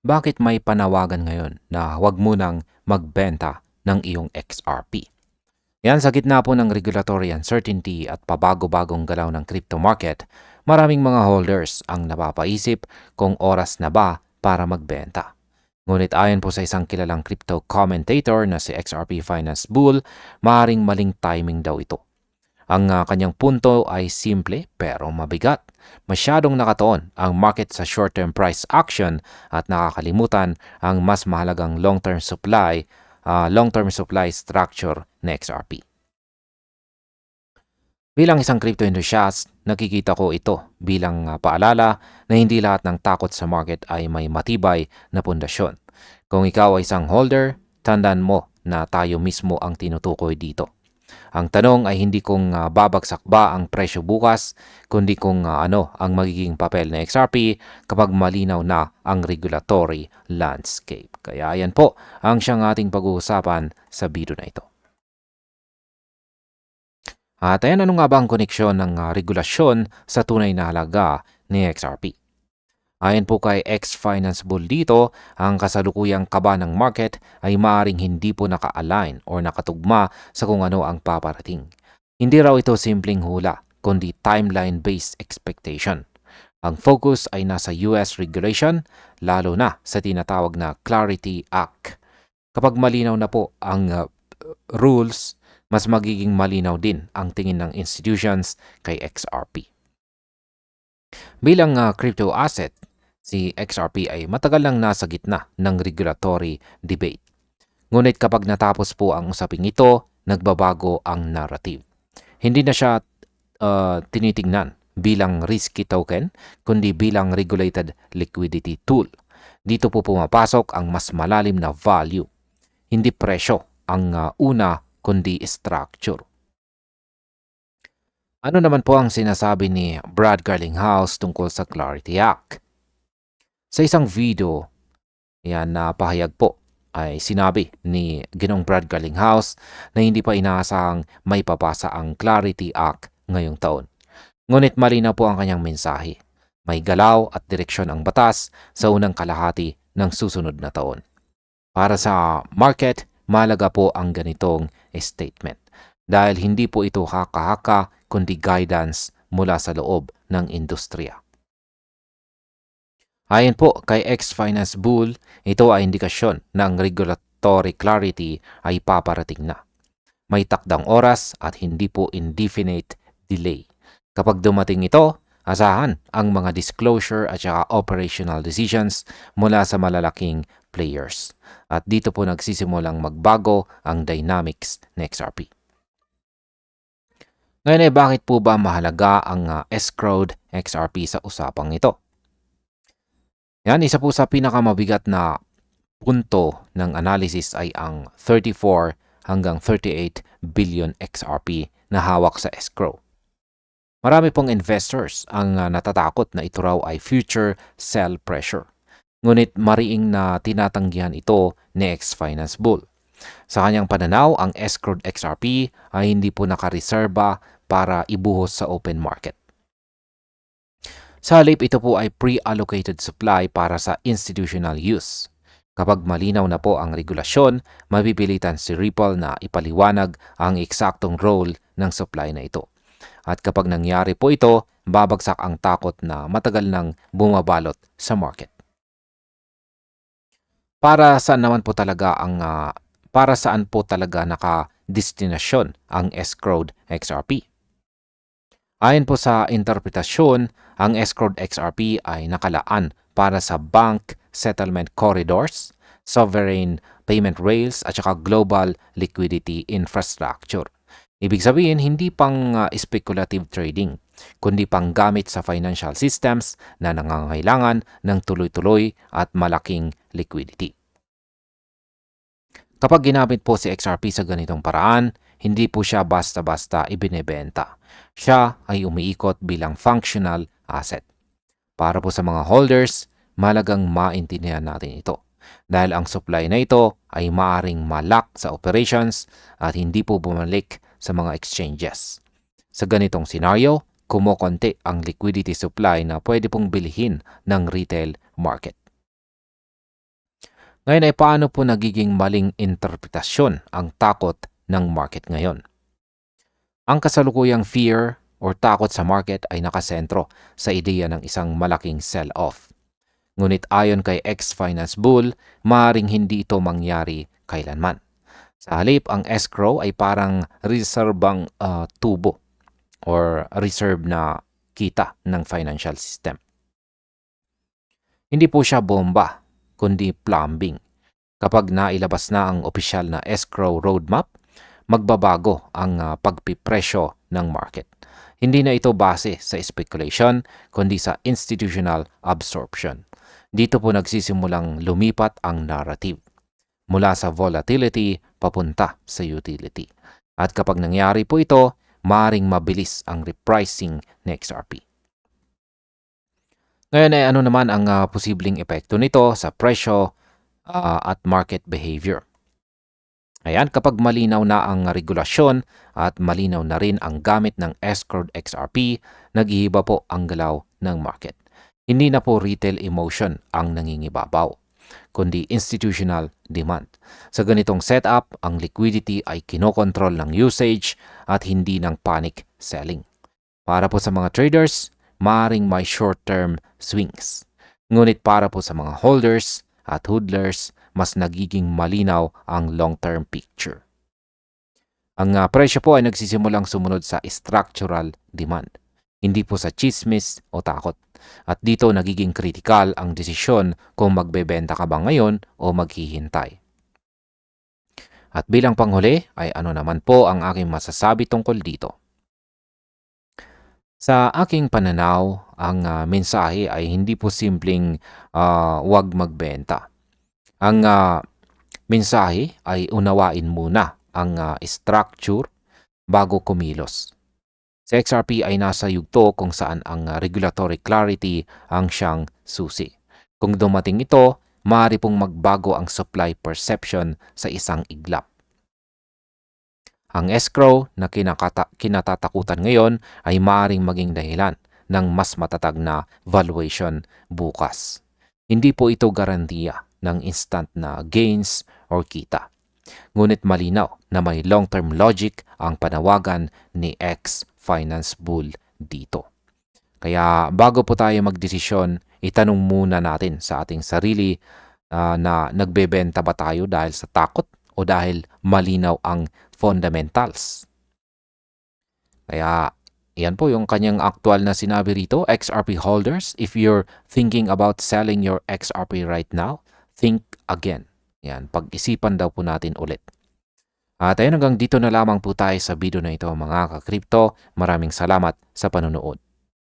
Bakit may panawagan ngayon na huwag mo nang magbenta ng iyong XRP? Yan, sa gitna po ng regulatory uncertainty at pabago-bagong galaw ng crypto market, maraming mga holders ang napapaisip kung oras na ba para magbenta. Ngunit ayon po sa isang kilalang crypto commentator na si XRP Finance Bull, maaaring maling timing daw ito. Ang kanyang punto ay simple pero mabigat. Masyadong nakatuon ang market sa short-term price action at nakakalimutan ang mas mahalagang long-term supply structure na XRP. Bilang isang crypto enthusiast, nakikita ko ito bilang paalala na hindi lahat ng takot sa market ay may matibay na pundasyon. Kung ikaw ay isang holder, tandaan mo na tayo mismo ang tinutukoy dito. Ang tanong ay hindi kung babagsak ba ang presyo bukas, kundi kung ano ang magiging papel ng XRP kapag malinaw na ang regulatory landscape. Kaya yan po ang siyang ating pag-uusapan sa video na ito. At ayan, ano nga ba ang koneksyon ng regulasyon sa tunay na halaga ni XRP? Ayon po kay X-Finance Bull dito, ang kasalukuyang kaba ng market ay maaaring hindi po naka-align o nakatugma sa kung ano ang paparating. Hindi raw ito simpleng hula, kundi timeline-based expectation. Ang focus ay nasa US regulation, lalo na sa tinatawag na Clarity Act. Kapag malinaw na po ang rules, mas magiging malinaw din ang tingin ng institutions kay XRP. Bilang crypto asset, si XRP ay matagal nang nasa gitna ng regulatory debate. Ngunit kapag natapos po ang usaping ito, nagbabago ang narrative. Hindi na siya tinitingnan bilang risky token, kundi bilang regulated liquidity tool. Dito po pumapasok ang mas malalim na value. Hindi presyo ang una, kundi structure. Ano naman po ang sinasabi ni Brad Garlinghouse tungkol sa Clarity Act? Sa isang video, yan na pahayag po, ay sinabi ni Ginong Brad Garlinghouse na hindi pa inaasahang may papasa ang Clarity Act ngayong taon. Ngunit malinaw po ang kanyang mensahe. May galaw at direksyon ang batas sa unang kalahati ng susunod na taon. Para sa market, mahalaga po ang ganitong statement dahil hindi po ito haka-haka kundi guidance mula sa loob ng industriya. Ayon po kay X-Finance Bull, ito ay indikasyon na ang regulatory clarity ay paparating na. May takdang oras at hindi po indefinite delay. Kapag dumating ito, asahan ang mga disclosure at saka operational decisions mula sa malalaking players. At dito po nagsisimulang magbago ang dynamics ng XRP. Ngayon ay bakit po ba mahalaga ang escrowed XRP sa usapang ito? Yan, isa po sa pinakamabigat na punto ng analysis ay ang 34 hanggang 38 billion XRP na hawak sa escrow. Marami pong investors ang natatakot na ito raw ay future sell pressure. Ngunit mariing na tinatanggihan ito ni X-Finance Bull. Sa kanyang pananaw, ang escrowed XRP ay hindi po nakareserba para ibuhos sa open market. Sa halip, ito po ay pre-allocated supply para sa institutional use. Kapag malinaw na po ang regulasyon, mapipilitan si Ripple na ipaliwanag ang eksaktong role ng supply na ito. At kapag nangyari po ito, babagsak ang takot na matagal nang bumabalot sa market. Para saan po talaga naka-destinasyon ang escrowed XRP? Ayon po sa interpretasyon, ang escrowed XRP ay nakalaan para sa bank settlement corridors, sovereign payment rails at saka global liquidity infrastructure. Ibig sabihin, hindi pang speculative trading, kundi pang gamit sa financial systems na nangangailangan ng tuloy-tuloy at malaking liquidity. Kapag ginamit po si XRP sa ganitong paraan, hindi po siya basta-basta ibinebenta. Siya ay umiikot bilang functional asset. Para po sa mga holders, malagang maintindihan natin ito. Dahil ang supply na ito ay maaring malak sa operations at hindi po bumalik sa mga exchanges. Sa ganitong senaryo, kumukonti ang liquidity supply na pwede pong bilhin ng retail market. Ngayon ay paano po nagiging maling interpretasyon ang takot ng market ngayon? Ang kasalukuyang fear or takot sa market ay nakasentro sa ideya ng isang malaking sell-off. Ngunit ayon kay ex-finance bull, maaaring hindi ito mangyari kailanman. Sa halip, ang escrow ay parang reserbang tubo or reserve na kita ng financial system. Hindi po siya bomba, kundi plumbing. Kapag nailabas na ang opisyal na escrow roadmap, magbabago ang pagpipresyo ng market. Hindi na ito base sa speculation, kundi sa institutional absorption. Dito po nagsisimulang lumipat ang narrative mula sa volatility papunta sa utility. At kapag nangyari po ito, maaaring mabilis ang repricing ng XRP. Ngayon ay ano naman ang posibleng epekto nito sa presyo at market behavior. Ayan, kapag malinaw na ang regulasyon at malinaw na rin ang gamit ng escrowed XRP, nag-iiba po ang galaw ng market. Hindi na po retail emotion ang nangingibabaw, kundi institutional demand. Sa ganitong setup, ang liquidity ay kinokontrol ng usage at hindi ng panic selling. Para po sa mga traders, maaaring may short-term swings. Ngunit para po sa mga holders at hodlers, mas nagiging malinaw ang long-term picture. Ang presyo po ay nagsisimulang sumunod sa structural demand, hindi po sa chismis o takot. At dito nagiging kritikal ang desisyon kung magbebenta ka ba ngayon o maghihintay. At bilang panghuli ay ano naman po ang aking masasabi tungkol dito. Sa aking pananaw, ang mensahe ay hindi po simpleng huwag magbenta. Ang mensahe ay unawain muna ang structure bago kumilos. Sa XRP ay nasa yugto kung saan ang regulatory clarity ang siyang susi. Kung dumating ito, maaari pong magbago ang supply perception sa isang iglap. Ang escrow na kinatatakutan ngayon ay maaaring maging dahilan ng mas matatag na valuation bukas. Hindi po ito garantiya ng instant na gains or kita. Ngunit malinaw na may long-term logic ang panawagan ni ex-finance bull dito. Kaya bago po tayo magdesisyon, itanong muna natin sa ating sarili na nagbebenta ba tayo dahil sa takot o dahil malinaw ang fundamentals. Kaya yan po yung kanyang aktual na sinabi rito, XRP holders, if you're thinking about selling your XRP right now, think again. Yan, pag-isipan daw po natin ulit. At ayun, hanggang dito na lamang po tayo sa video na ito mga ka-crypto. Maraming salamat sa panonood.